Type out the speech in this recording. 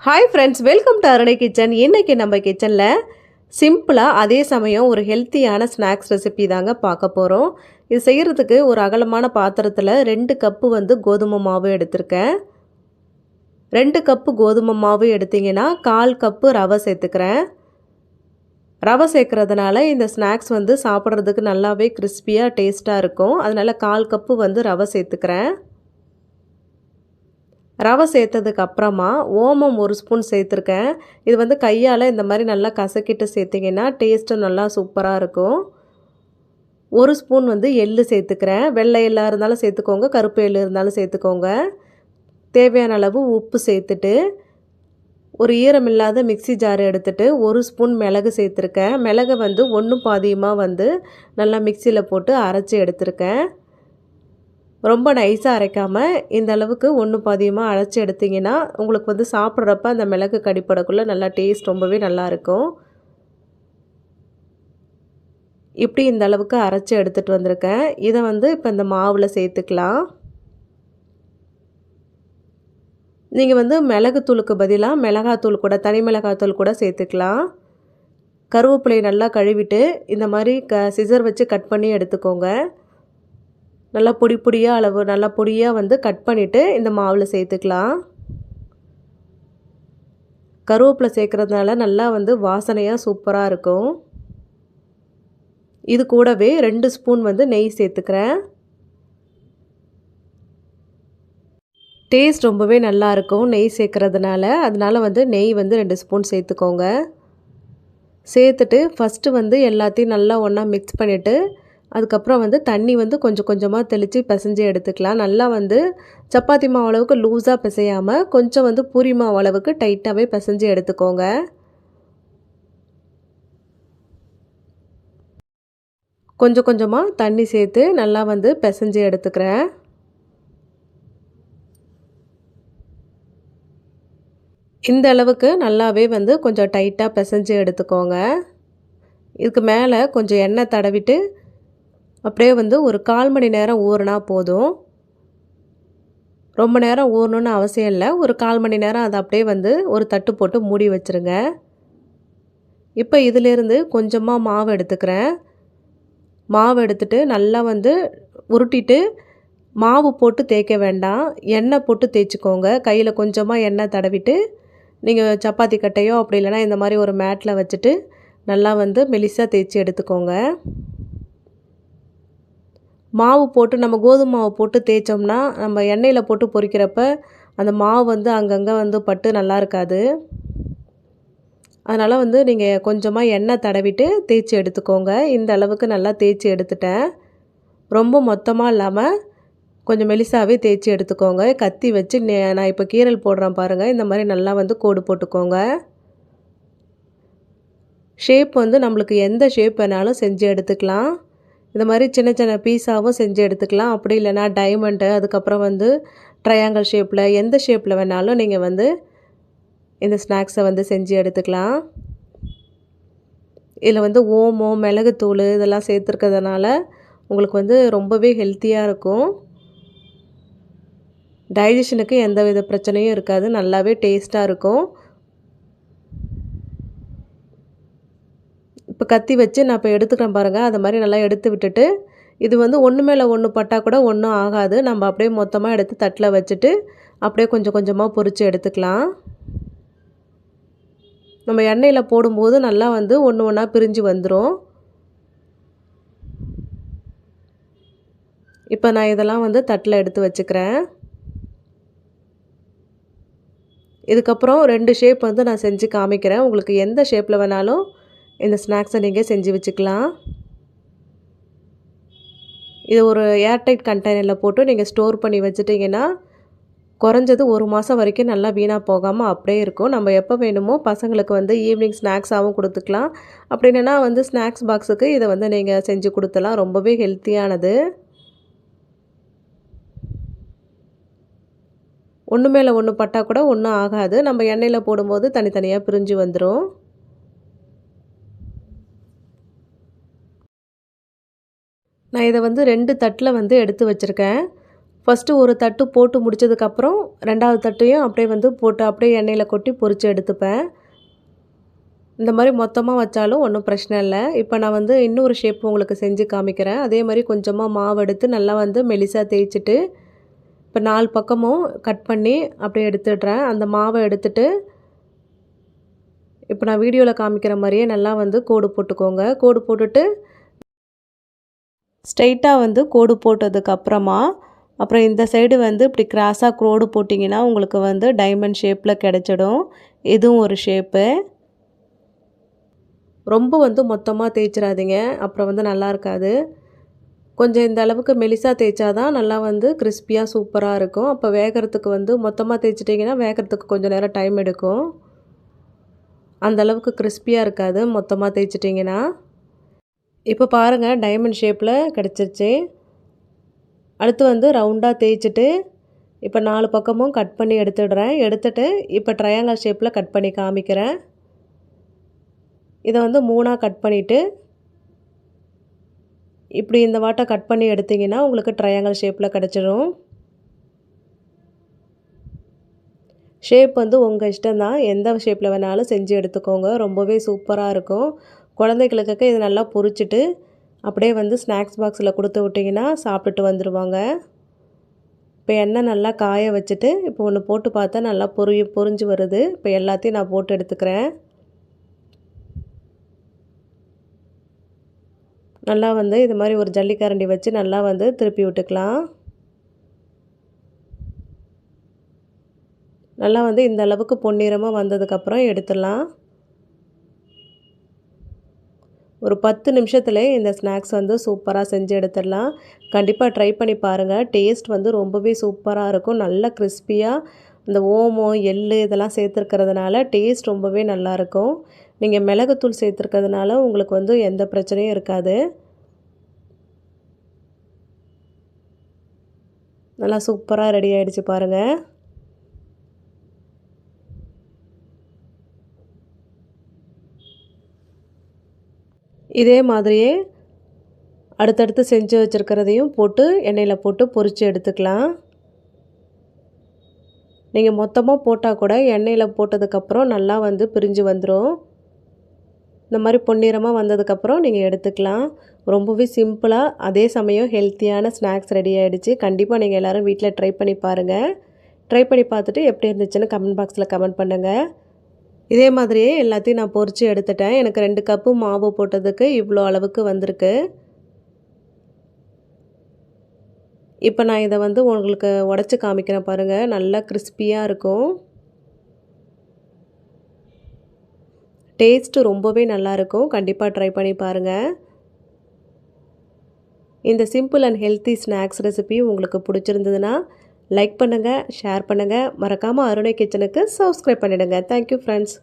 Hi friends, welcome to Arunai kitchen. இன்றைக்கி நம்ம கிச்சனில் சிம்பிளாக அதே சமயம் ஒரு ஹெல்த்தியான ஸ்நாக்ஸ் ரெசிபி தாங்க பார்க்க போகிறோம். இது செய்கிறதுக்கு ஒரு அகலமான பாத்திரத்தில் 2 கப்பு கோதுமை மாவு எடுத்திருக்கேன். 2 கப்பு கோதுமை மாவு எடுத்திங்கன்னா 1/4 கப்பு ரவை சேர்த்துக்கிறேன். ரவை சேர்க்குறதுனால இந்த ஸ்நாக்ஸ் சாப்பிட்றதுக்கு நல்லாவே கிறிஸ்பியாக டேஸ்ட்டாக இருக்கும். அதனால் 1/4 கப்பு ரவை சேர்த்துக்கிறேன். ரவை சேர்த்ததுக்கு அப்புறமா ஓமம் 1 ஸ்பூன் சேர்த்துருக்கேன். இது கையால் இந்த மாதிரி நல்லா கசக்கிட்டு சேர்த்திங்கன்னா டேஸ்ட்டும் நல்லா சூப்பராக இருக்கும். 1 ஸ்பூன் எள்ளு சேர்த்துக்கிறேன். வெள்ளை எள்ளாக இருந்தாலும் சேர்த்துக்கோங்க, கருப்பு எள்ளு இருந்தாலும் சேர்த்துக்கோங்க. தேவையான அளவு உப்பு சேர்த்துட்டு ஒரு ஈரமில்லாத மிக்சி ஜார் எடுத்துகிட்டு 1 ஸ்பூன் மிளகு சேர்த்துருக்கேன். மிளகை 1 பாதியமாக நல்லா மிக்சியில் போட்டு அரைச்சி எடுத்திருக்கேன். ரொம்ப நைஸாக அரைக்காமல் இந்த அளவுக்கு 1 பாதியமாக அரைச்சி எடுத்திங்கன்னா உங்களுக்கு சாப்பிட்றப்ப அந்த மிளகு கடிப்படக்குள்ளே நல்லா டேஸ்ட் ரொம்பவே நல்லாயிருக்கும். இப்படி இந்த அளவுக்கு அரைச்சி எடுத்துகிட்டு வந்திருக்கேன். இதை இப்போ இந்த மாவில் சேர்த்துக்கலாம். நீங்கள் மிளகுத்தூளுக்கு பதிலாக மிளகாத்தூள் கூட, தனி மிளகாத்தூள் கூட சேர்த்துக்கலாம். கருவேப்பிலையை நல்லா கழுவிட்டு இந்த மாதிரி சிசர் வச்சு கட் பண்ணி எடுத்துக்கோங்க. நல்லா பொடி பொடியாக அளவு நல்லா பொடியாக கட் பண்ணிவிட்டு இந்த மாவில் சேர்த்துக்கலாம். கருவேப்பிலை சேர்க்குறதுனால நல்லா வாசனையாக சூப்பராக இருக்கும். இது கூடவே 2 ஸ்பூன் நெய் சேர்த்துக்கிறேன். டேஸ்ட் ரொம்பவே நல்லாயிருக்கும் நெய் சேர்க்குறதுனால. அதனால் நெய் 2 ஸ்பூன் சேர்த்துக்கோங்க. சேர்த்துட்டு ஃபஸ்ட்டு எல்லாத்தையும் நல்லா ஒன்றா மிக்ஸ் பண்ணிவிட்டு அதுக்கப்புறம் தண்ணி கொஞ்சம் கொஞ்சமாக தெளித்து பிசைஞ்சு எடுத்துக்கலாம். நல்லா சப்பாத்தி மாவு அளவுக்கு லூஸாக பிசையாமல் கொஞ்சம் பூரி மாவு அளவுக்கு டைட்டாகவே பிசைஞ்சு எடுத்துக்கோங்க. கொஞ்சம் கொஞ்சமாக தண்ணி சேர்த்து நல்லா பிசைஞ்சு எடுத்துக்கிறேன். இந்த அளவுக்கு நல்லாவே கொஞ்சம் டைட்டாக பிசைஞ்சு எடுத்துக்கோங்க. இதுக்கு மேலே கொஞ்சம் எண்ணெய் தடவிட்டு அப்படியே ஒரு 1/4 மணி நேரம் ஊறினா போதும். ரொம்ப நேரம் ஊறணுன்னு அவசியம் இல்லை. ஒரு 1/4 மணி நேரம் அதை அப்படியே ஒரு தட்டு போட்டு மூடி வச்சுருங்க. இப்போ இதிலேருந்து கொஞ்சமாக மாவு எடுத்துக்கிறேன். மாவு எடுத்துட்டு நல்லா உருட்டிட்டு மாவு போட்டு தேய்க்க வேண்டாம், எண்ணெய் போட்டு தேய்ச்சிக்கோங்க. கையில் கொஞ்சமாக எண்ணெய் தடவிட்டு நீங்கள் சப்பாத்தி கட்டையோ அப்படி இல்லைனா இந்த மாதிரி ஒரு மேட்டில் வச்சுட்டு நல்லா மெலிசாக தேய்ச்சி எடுத்துக்கோங்க. மாவு போட்டு நம்ம கோதுமை மாவு போட்டு தேய்ச்சோம்னா நம்ம எண்ணெயில் போட்டு பொரிக்கிறப்ப அந்த மாவு அங்கங்கே பட்டு நல்லா இருக்காது. அதனால் நீங்கள் கொஞ்சமாக எண்ணெய் தடவிட்டு தேய்ச்சி எடுத்துக்கோங்க. இந்த அளவுக்கு நல்லா தேய்ச்சி எடுத்துட்டேன். ரொம்ப மொத்தமாக இல்லாமல் கொஞ்சம் மெலிசாவே தேய்ச்சி எடுத்துக்கோங்க. கத்தி வச்சு நான் இப்போ கீரல் போடுறேன் பாருங்கள், இந்த மாதிரி நல்லா கோடு போட்டுக்கோங்க. ஷேப் நம்மளுக்கு எந்த ஷேப் வேணாலும் செஞ்சு எடுத்துக்கலாம். இந்த மாதிரி சின்ன சின்ன பீஸாகவும் செஞ்சு எடுத்துக்கலாம். அப்படி இல்லைனா டைமண்டு, அதுக்கப்புறம் ட்ரையாங்கிள் ஷேப்பில், எந்த ஷேப்பில் வேணாலும் நீங்கள் இந்த ஸ்நாக்ஸை செஞ்சு எடுத்துக்கலாம். இதில் ஓமம், மிளகுத்தூள் இதெல்லாம் சேர்த்துருக்கிறதுனால உங்களுக்கு ரொம்பவே ஹெல்த்தியாக இருக்கும். டைஜஷனுக்கு எந்த வித பிரச்சனையும் இருக்காது, நல்லாவே டேஸ்ட்டாக இருக்கும். இப்போ கத்தி வச்சு நான் இப்போ எடுத்துக்கிறேன் பாருங்கள். அது மாதிரி நல்லா எடுத்து விட்டுட்டு இது ஒன்று மேலே ஒன்று பட்டால் கூட ஒன்றும் ஆகாது. நம்ம அப்படியே மொத்தமாக எடுத்து தட்டில் வச்சுட்டு அப்படியே கொஞ்சம் கொஞ்சமாக பொரித்து எடுத்துக்கலாம். நம்ம எண்ணெயில் போடும்போது நல்லா ஒன்று ஒன்றா பிரிஞ்சு வந்துடும். இப்போ நான் இதெல்லாம் தட்டில் எடுத்து வச்சுக்கிறேன். இதுக்கப்புறம் 2 ஷேப் நான் செஞ்சு காமிக்கிறேன். உங்களுக்கு எந்த ஷேப்பில் வேணாலும் இந்த ஸ்நாக்ஸை நீங்கள் செஞ்சு வச்சுக்கலாம். இது ஒரு ஏர்டைட் கண்டெய்னரில் போட்டு நீங்கள் ஸ்டோர் பண்ணி வச்சுட்டிங்கன்னா குறைஞ்சது 1 மாதம் வரைக்கும் நல்லா வீணாக போகாமல் அப்படியே இருக்கும். நம்ம எப்போ வேணுமோ பசங்களுக்கு ஈவினிங் ஸ்நாக்ஸாகவும் கொடுத்துக்கலாம். அப்படி இல்லைன்னா ஸ்நாக்ஸ் பாக்ஸுக்கு இதை நீங்கள் செஞ்சு கொடுத்தலாம். ரொம்பவே ஹெல்த்தியானது. ஒன்று மேலே ஒன்று பட்டால் கூட ஒன்றும் ஆகாது. நம்ம எண்ணெயில் போடும்போது தனித்தனியாக பிரிஞ்சு வந்துடும். நான் இதை 2 தட்டில் எடுத்து வச்சுருக்கேன். ஃபஸ்ட்டு ஒரு தட்டு போட்டு முடிச்சதுக்கப்புறம் 2வது தட்டையும் அப்படியே வந்து போட்டு அப்படியே எண்ணெயில் கொட்டி பொரித்து எடுத்துப்பேன். இந்த மாதிரி மொத்தமாக வச்சாலும் ஒன்றும் பிரச்சனை இல்லை. இப்போ நான் வந்து இன்னொரு ஷேப் உங்களுக்கு செஞ்சு காமிக்கிறேன். அதே மாதிரி கொஞ்சமாக மாவு எடுத்து நல்லா வந்து மெலிசாக தேய்ச்சிட்டு இப்போ 4 பக்கமும் கட் பண்ணி அப்படியே எடுத்துடுறேன். அந்த மாவை எடுத்துட்டு இப்போ நான் வீடியோவில் காமிக்கிற மாதிரியே நல்லா வந்து கோடு போட்டுக்கோங்க. கோடு போட்டுட்டு ஸ்ட்ரெயிட்டாக வந்து கோடு போட்டதுக்கப்புறமா அப்புறம் இந்த சைடு வந்து இப்படி கிராஸாக கோடு போட்டிங்கன்னா உங்களுக்கு வந்து டைமண்ட் ஷேப்பில் கிடச்சிடும். இதுவும் ஒரு ஷேப்பு. ரொம்ப வந்து மொத்தமாக தேய்ச்சிடாதீங்க, அப்புறம் வந்து நல்லா இருக்காது. கொஞ்சம் இந்த அளவுக்கு மெலிசாக தேய்ச்சா தான் நல்லா வந்து கிறிஸ்பியாக சூப்பராக இருக்கும். அப்போ வேகிறதுக்கு வந்து மொத்தமாக தேய்ச்சிட்டிங்கன்னா வேகிறதுக்கு கொஞ்சம் நேரம் டைம் எடுக்கும். அந்த அளவுக்கு கிறிஸ்பியாக இருக்காது மொத்தமாக தேய்ச்சிட்டிங்கன்னா. இப்போ பாருங்கள் டைமண்ட் ஷேப்பில் கிடச்சிருச்சு. அடுத்து வந்து ரவுண்டாக தேய்ச்சிட்டு இப்போ 4 பக்கமும் கட் பண்ணி எடுத்துடுறேன். எடுத்துட்டு இப்போ ட்ரையாங்கிள் ஷேப்பில் கட் பண்ணி காமிக்கிறேன். இதை வந்து 3ஆக கட் பண்ணிவிட்டு இப்படி இந்த வாட்டை கட் பண்ணி எடுத்திங்கன்னா உங்களுக்கு ட்ரையாங்கிள் ஷேப்பில் கிடச்சிடும். ஷேப் வந்து உங்கள் இஷ்டம்தான், எந்த ஷேப்பில் வேணாலும் செஞ்சு எடுத்துக்கோங்க. ரொம்பவே சூப்பராக இருக்கும். குழந்தைகளுக்கு இது நல்லா பொரிச்சிட்டு அப்படியே வந்து ஸ்நாக்ஸ் பாக்ஸில் கொடுத்து விட்டிங்கன்னா சாப்பிட்டுட்டு வந்துடுவாங்க. இப்போ எண்ணெய் நல்லா காய வச்சுட்டு இப்போ ஒன்று போட்டு பார்த்தா நல்லா பொரிஞ்சு வருது. இப்போ எல்லாத்தையும் நான் போட்டு எடுத்துக்கிறேன். நல்லா வந்து இது மாதிரி ஒரு ஜல்லிக்கரண்டி வச்சு நல்லா வந்து திருப்பி விட்டுக்கலாம். நல்லா வந்து இந்த அளவுக்கு பொன்னிறமாக வந்ததுக்கப்புறம் எடுத்துடலாம். ஒரு 10 நிமிஷத்துலேயே இந்த ஸ்நாக்ஸ் வந்து சூப்பராக செஞ்சு எடுத்துடலாம். கண்டிப்பாக ட்ரை பண்ணி பாருங்கள். டேஸ்ட் வந்து ரொம்பவே சூப்பராக இருக்கும். நல்லா கிறிஸ்பியாக இந்த ஓமம், எள்ளு இதெல்லாம் சேர்த்துருக்கிறதுனால டேஸ்ட் ரொம்பவே நல்லாயிருக்கும். நீங்கள் மிளகுத்தூள் சேர்த்துருக்கிறதுனால உங்களுக்கு வந்து எந்த பிரச்சனையும் இருக்காது. நல்லா சூப்பராக ரெடி ஆகிடுச்சு பாருங்கள். இதே மாதிரியே அடுத்தடுத்து செஞ்சு வச்சுருக்கிறதையும் போட்டு எண்ணெயில் போட்டு பொரித்து எடுத்துக்கலாம். நீங்கள் மொத்தமாக போட்டால் கூட எண்ணெயில் போட்டதுக்கப்புறம் நல்லா வந்து பிரிஞ்சு வந்துடும். இந்த மாதிரி பொன்னிறமாக வந்ததுக்கப்புறம் நீங்கள் எடுத்துக்கலாம். ரொம்பவே சிம்பிளாக அதே சமயம் ஹெல்த்தியான ஸ்நாக்ஸ் ரெடி ஆகிடுச்சு. கண்டிப்பாக நீங்கள் எல்லோரும் வீட்டில் ட்ரை பண்ணி பாருங்கள். ட்ரை பண்ணி பார்த்துட்டு எப்படி இருந்துச்சுன்னு கமெண்ட் பாக்ஸில் கமெண்ட் பண்ணுங்கள். இதே மாதிரியே எல்லாத்தையும் நான் பொரித்து எடுத்துட்டேன். எனக்கு 2 கப்பு மாவு போட்டதுக்கு இவ்வளோ அளவுக்கு வந்திருக்கு. இப்போ நான் இதை வந்து உங்களுக்கு உடச்சி காமிக்கிறேன் பாருங்கள். நல்லா கிறிஸ்பியாக இருக்கும். டேஸ்ட்டு ரொம்பவே நல்லாயிருக்கும். கண்டிப்பாக ட்ரை பண்ணி பாருங்கள். இந்த simple and healthy snacks recipe உங்களுக்கு பிடிச்சிருந்ததுன்னா லைக் பண்ணுங்கள், ஷேர் பண்ணுங்கள். மறக்காமல் அருணை கிச்சனுக்கு சப்ஸ்கிரைப் பண்ணிவிடுங்க. Thank you friends.